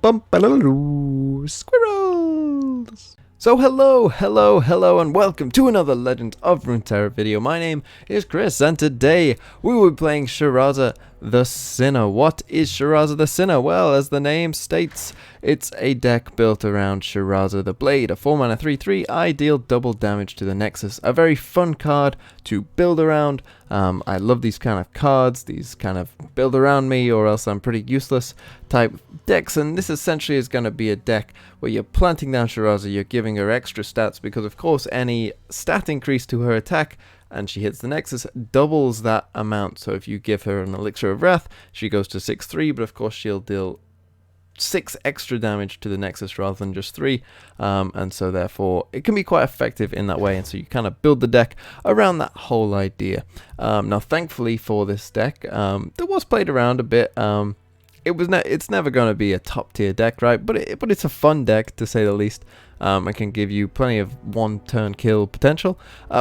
Squirrels! So hello, and welcome to another Legend of Runeterra video. My name is Chris, and today we will be playing Shiraza the Sinner. What is Shiraza the Sinner? Well, as the name states, it's a deck built around Shiraza the Blade, a 4-mana 3/3. I deal double damage to the Nexus. A very fun card to build around. I love these kind of cards, these kind of build around me or else I'm pretty useless type decks, and this essentially is going to be a deck where you're planting down Shiraza, you're giving her extra stats because of course any stat increase to her attack and she hits the Nexus doubles that amount. So if you give her an Elixir of Wrath, she goes to 6/3, but of course she'll deal 6 extra damage to the Nexus rather than just 3, and so therefore it can be quite effective in that way, and so you kind of build the deck around that whole idea. Now thankfully for this deck, that was played around a bit. It's never going to be a top tier deck, right? But it's a fun deck to say the least. It can give you plenty of one-turn kill potential.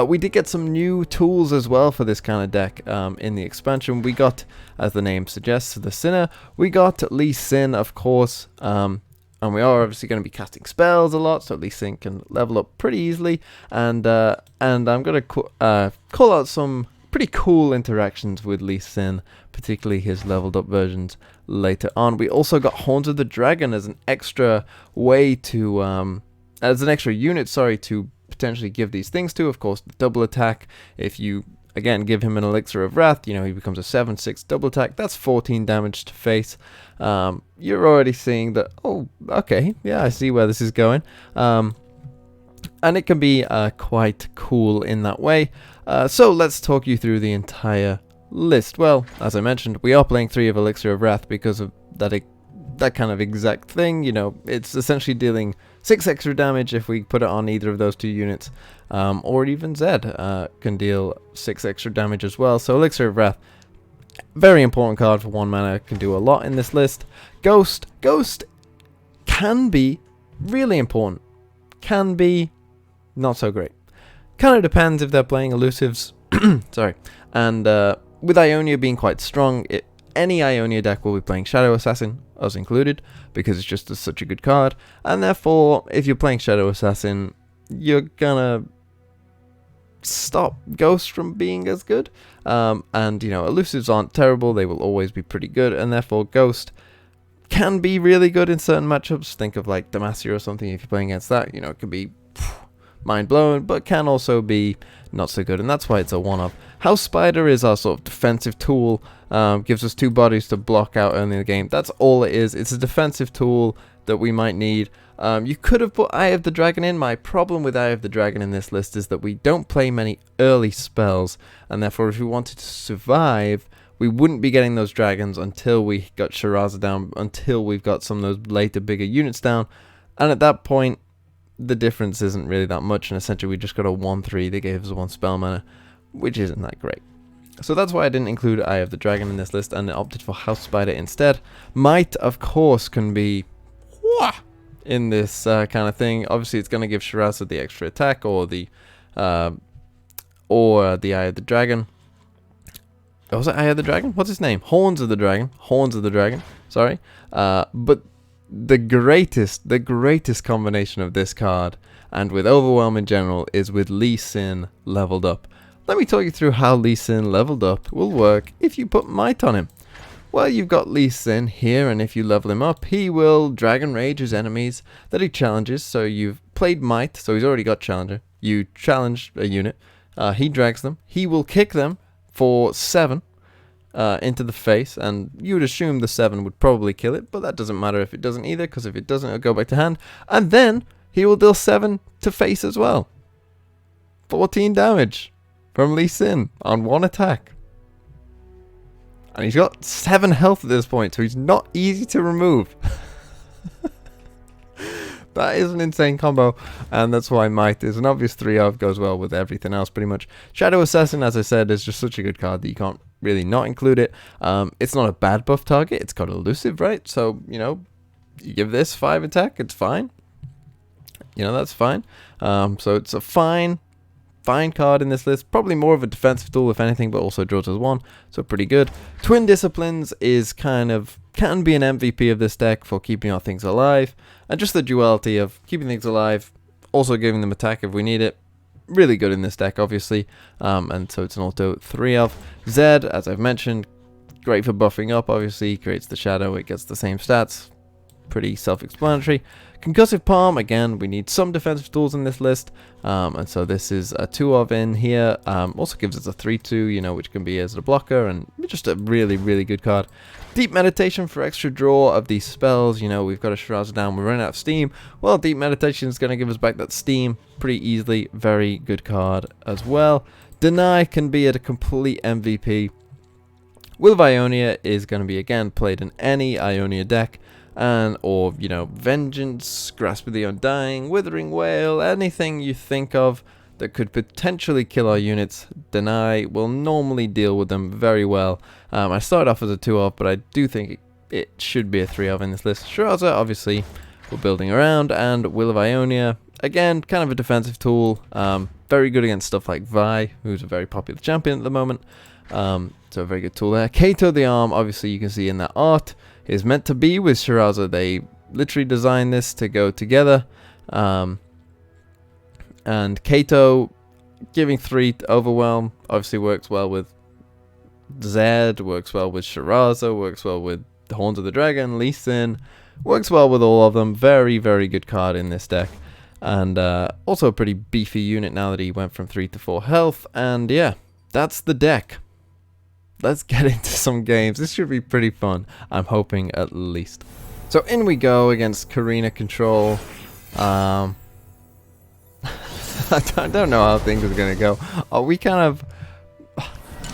We did get some new tools as well for this kind of deck in the expansion. We got, as the name suggests, the Sinner. We got Lee Sin, of course, and we are obviously going to be casting spells a lot, so Lee Sin can level up pretty easily. And I'm going to call out some pretty cool interactions with Lee Sin, particularly his leveled up versions later on. We also got Horns of the Dragon as an extra way to as an extra unit, to potentially give these things to. Of course, the double attack, if you again give him an Elixir of Wrath, you know, he becomes a 7/6 double attack. That's 14 damage to face. You're already seeing that, oh, okay, yeah, I see where this is going. And it can be quite cool in that way. So let's talk you through the entire list. Well, as I mentioned, we are playing 3 of Elixir of Wrath because of that kind of exact thing. You know, it's essentially dealing 6 extra damage if we put it on either of those 2 units, or even Zed can deal 6 extra damage as well. So Elixir of Wrath, very important card for 1 mana, can do a lot in this list. Ghost can be really important, can be not so great. Kind of depends if they're playing elusives. Sorry. And with Ionia being quite strong, any Ionia deck will be playing Shadow Assassin, us included, because it's just such a good card. And therefore, if you're playing Shadow Assassin, you're gonna stop Ghost from being as good. And, you know, elusives aren't terrible, they will always be pretty good, and therefore Ghost can be really good in certain matchups. Think of like Demacia or something. If you're playing against that, you know, it can be mind blown, but can also be not so good, and that's why it's a one-off. House Spider is our sort of defensive tool, gives us 2 bodies to block out early in the game. That's all it is. It's a defensive tool that we might need. You could have put Eye of the Dragon in. My problem with Eye of the Dragon in this list is that we don't play many early spells, and therefore if we wanted to survive, we wouldn't be getting those dragons until we got Shiraza down, until we've got some of those later bigger units down, and at that point the difference isn't really that much, and essentially we just got a 1/3 that gave us 1 spell mana, which isn't that great. So that's why I didn't include Eye of the Dragon in this list and opted for House Spider instead. Might, of course, can be in this kind of thing. Obviously it's going to give Shiraza the extra attack, or the Eye of the Dragon. Oh, was it Eye of the Dragon? What's his name? Horns of the Dragon. Horns of the Dragon. Sorry. But the greatest combination of this card and with Overwhelm in general is with Lee Sin leveled up. Let me talk you through how Lee Sin leveled up will work if you put Might on him. Well, you've got Lee Sin here, and if you level him up, he will Dragon Rage his enemies that he challenges. So you've played Might, so he's already got Challenger. You challenge a unit, he drags them, he will kick them for 7 into the face, and you would assume the 7 would probably kill it, but that doesn't matter if it doesn't either, because if it doesn't, it'll go back to hand, and then he will deal 7 to face as well. 14 damage from Lee Sin on 1 attack. And he's got 7 health at this point, so he's not easy to remove. That is an insane combo, and that's why Might is an obvious 3 of, goes well with everything else pretty much. Shadow Assassin, as I said, is just such a good card that you can't really not include it. It's not a bad buff target, it's got elusive, right? So, you know, you give this 5 attack, it's fine. You know, that's fine. So it's a fine card in this list. Probably more of a defensive tool if anything, but also draws us 1, so pretty good. Twin Disciplines is kind of can be an MVP of this deck for keeping our things alive, and just the duality of keeping things alive, also giving them attack if we need it. Really good in this deck, obviously, and so it's an auto 3 of. Zed, as I've mentioned, great for buffing up, obviously, creates the shadow, it gets the same stats, pretty self-explanatory. Concussive Palm, again, we need some defensive tools in this list, and so this is a 2 of in here. Also gives us a 3/2, you know, which can be as a blocker, and just a really, really good card. Deep Meditation for extra draw of these spells. You know, we've got a Shiraza down, we're running out of steam. Well, Deep Meditation is going to give us back that steam pretty easily. Very good card as well. Deny can be at a complete MVP. Will of Ionia is going to be, again, played in any Ionia deck. Or, you know, Vengeance, Grasp of the Undying, Withering Wail, anything you think of that could potentially kill our units. Deny will normally deal with them very well. I started off as a 2 of, but I do think it should be a 3 of in this list. Shiraza, obviously, we're building around, and Will of Ionia, again, kind of a defensive tool. Very good against stuff like Vi, who's a very popular champion at the moment. So a very good tool there. Kato the Arm, obviously you can see in that art, is meant to be with Shiraza. They literally designed this to go together. And Kato giving 3 to Overwhelm obviously works well with Zed, works well with Shiraza, works well with the Horns of the Dragon, Lee Sin, works well with all of them. Very, very good card in this deck. And also a pretty beefy unit now that he went from 3 to 4 health. And yeah, that's the deck. Let's get into some games. This should be pretty fun, I'm hoping, at least. So in we go against Karina Control. I don't know how things are going to go. We kind of...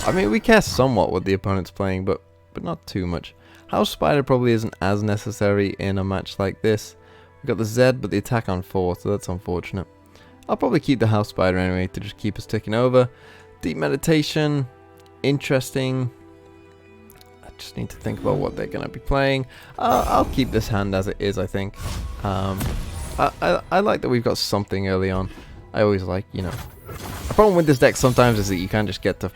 I mean, we care somewhat what the opponent's playing, but not too much. House Spider probably isn't as necessary in a match like this. We've got the Zed, but the attack on 4, so that's unfortunate. I'll probably keep the House Spider anyway to just keep us ticking over. Deep Meditation... interesting. I just need to think about what they're going to be playing. I'll keep this hand as it is, I think. I like that we've got something early on. I always like, you know... The problem with this deck sometimes is that you can't just get to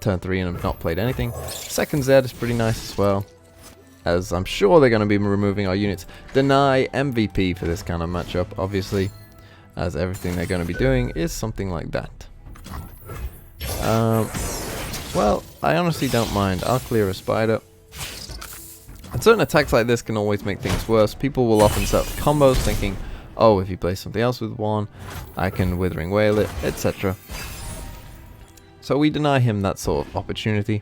turn 3 and have not played anything. Second Zed is pretty nice as well, as I'm sure they're going to be removing our units. Deny MVP for this kind of matchup, obviously, as everything they're going to be doing is something like that. Well, I honestly don't mind. I'll clear a spider. And certain attacks like this can always make things worse. People will often set up combos thinking, oh, if you play something else with 1, I can Withering Wail it, etc. So we deny him that sort of opportunity.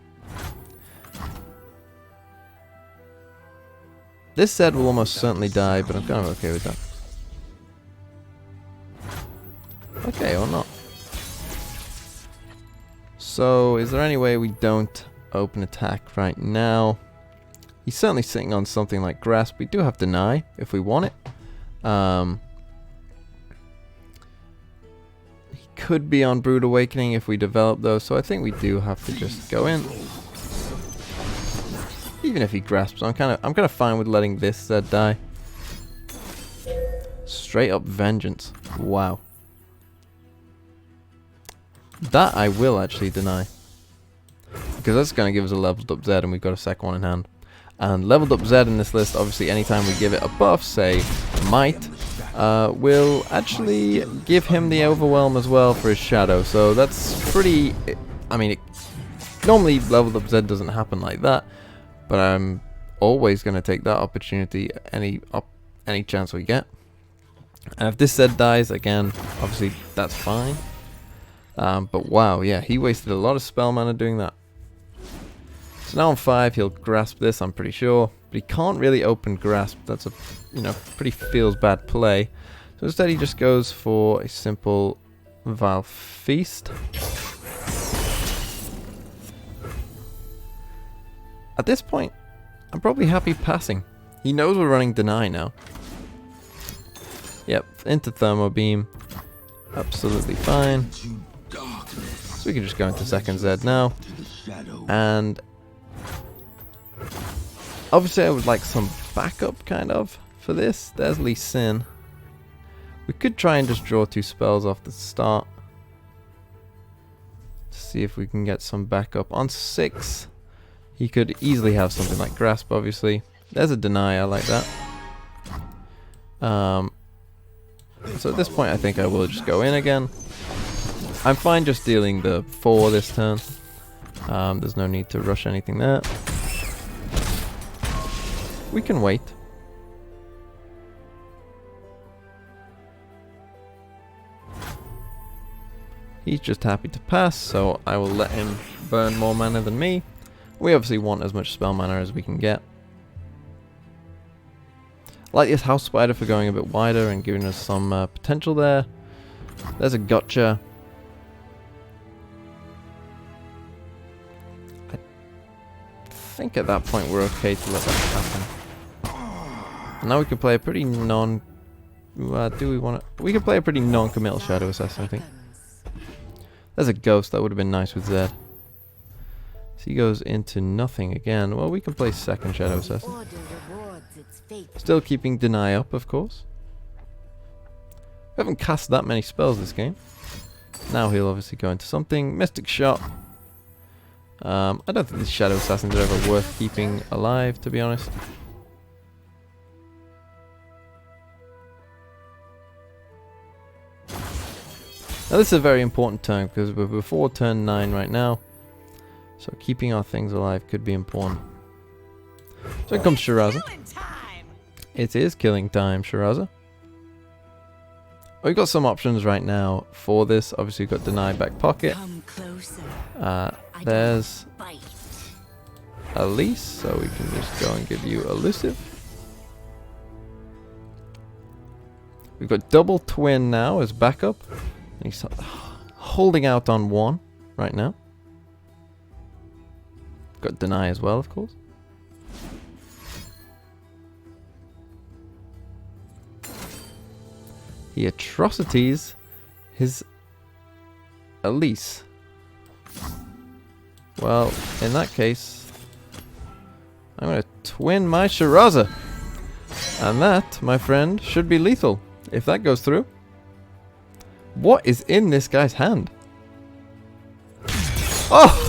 This Zed will almost certainly die, but I'm kind of okay with that. Okay, or not. So, is there any way we don't open attack right now? He's certainly sitting on something like Grasp. We do have Deny if we want it. He could be on Brood Awakening if we develop those, so I think we do have to just go in. Even if he grasps, I'm kind of fine with letting this Zed die. Straight up Vengeance. Wow. That I will actually deny. Because that's going to give us a leveled up Zed, and we've got a second one in hand. And leveled up Zed in this list, obviously anytime we give it a buff, say Might, will actually give him the Overwhelm as well for his Shadow. So that's pretty... I mean, normally leveled up Zed doesn't happen like that. But I'm always going to take that opportunity any chance we get. And if this Zed dies, again, obviously that's fine. But wow, yeah, he wasted a lot of spell mana doing that. So now on 5, he'll grasp this, I'm pretty sure. But he can't really open grasp. That's a, you know, pretty feels bad play. So instead he just goes for a simple Vile Feast. At this point, I'm probably happy passing. He knows we're running Deny now. Yep, into Thermo Beam. Absolutely fine. So we can just go into second Zed now. And obviously I would like some backup kind of for this. There's Lee Sin. We could try and just draw 2 spells off the start. See if we can get some backup. On 6, he could easily have something like Grasp, obviously. There's a deny, I like that. So at this point I think I will just go in again. I'm fine just dealing the 4 this turn. There's no need to rush anything there. We can wait. He's just happy to pass, so I will let him burn more mana than me. We obviously want as much spell mana as we can get. I like this House Spider for going a bit wider and giving us some potential there. There's a gotcha. I think at that point we're okay to let that happen. And now we can play a pretty do we want to? We can play a pretty non-committal Shadow Assassin, I think. There's a ghost, that would have been nice with Zed. So he goes into nothing again. Well, we can play second Shadow Assassin. Still keeping deny up, of course. We haven't cast that many spells this game. Now he'll obviously go into something. Mystic Shot. I don't think these Shadow Assassins are ever worth keeping alive, to be honest. Now this is a very important turn because we're before turn 9 right now. So keeping our things alive could be important. So here comes Shiraza. It is killing time, Shiraza. We've got some options right now for this. Obviously we've got deny back pocket. There's Elise, so we can just go and give you elusive. We've got double twin now as backup. He's holding out on 1 right now. Got deny as well, of course. He atrocities his Elise. Well, in that case, I'm going to twin my Shiraza. And that, my friend, should be lethal. If that goes through. What is in this guy's hand? Oh!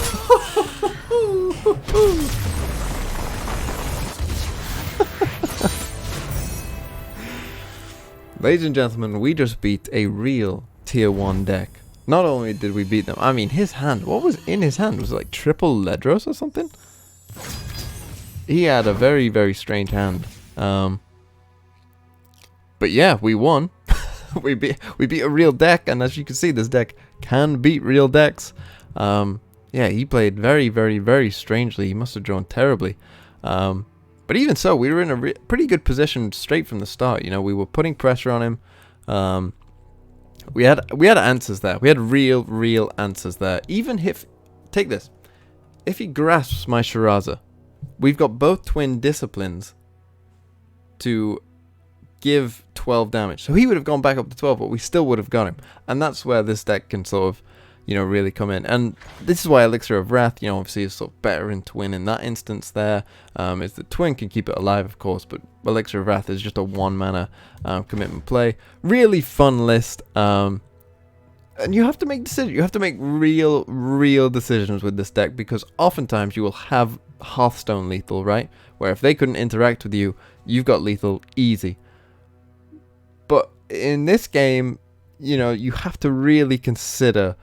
Ladies and gentlemen, we just beat a real tier 1 deck. Not only did we beat them, I mean his hand, what was in his hand? Was it like triple Ledros or something? He had a very, very strange hand. But yeah, we won. we beat a real deck, and as you can see, this deck can beat real decks. Yeah, he played very, very, very strangely. He must have drawn terribly. But even so, we were in a pretty good position straight from the start. You know, we were putting pressure on him. We had answers there. We had real answers there. Even if, take this, if he grasps my Shiraza, we've got both twin disciplines to give 12 damage. So he would have gone back up to 12, but we still would have got him. And that's where this deck can sort of, you know, really come in. And this is why Elixir of Wrath, you know, obviously is sort of better in twin in that instance there. Is the twin can keep it alive, of course, but Elixir of Wrath is just a 1 mana commitment play. Really fun list. And you have to make decisions. You have to make real decisions with this deck, because oftentimes you will have Hearthstone lethal, right? Where if they couldn't interact with you, you've got lethal easy. But in this game, you know, you have to really consider,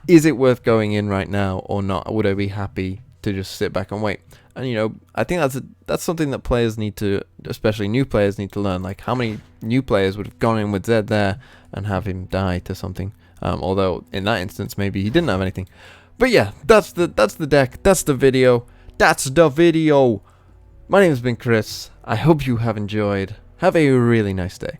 is it worth going in right now or not? Would I be happy to just sit back and wait? And, you know, I think that's something that players need to, especially new players, need to learn. Like, how many new players would have gone in with Zed there and have him die to something? Although, in that instance, maybe he didn't have anything. But yeah, that's the deck. That's the video. That's the video. My name has been Chris. I hope you have enjoyed. Have a really nice day.